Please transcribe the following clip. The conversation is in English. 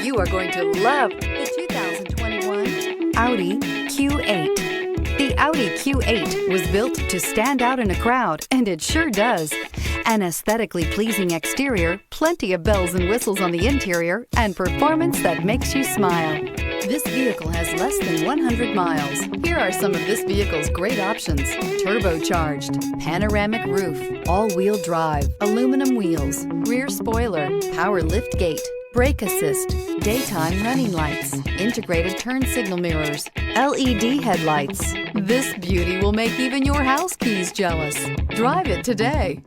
You are going to love the 2021 Audi Q8. The Audi Q8 was built to stand out in a crowd, and it sure does. An aesthetically pleasing exterior, plenty of bells and whistles on the interior, and performance that makes you smile. This vehicle has less than 100 miles. Here are some of this vehicle's great options: turbocharged, panoramic roof, all-wheel drive, aluminum wheels, rear spoiler, power liftgate, brake assist, daytime running lights, integrated turn signal mirrors, LED headlights. This beauty will make even your house keys jealous. Drive it today.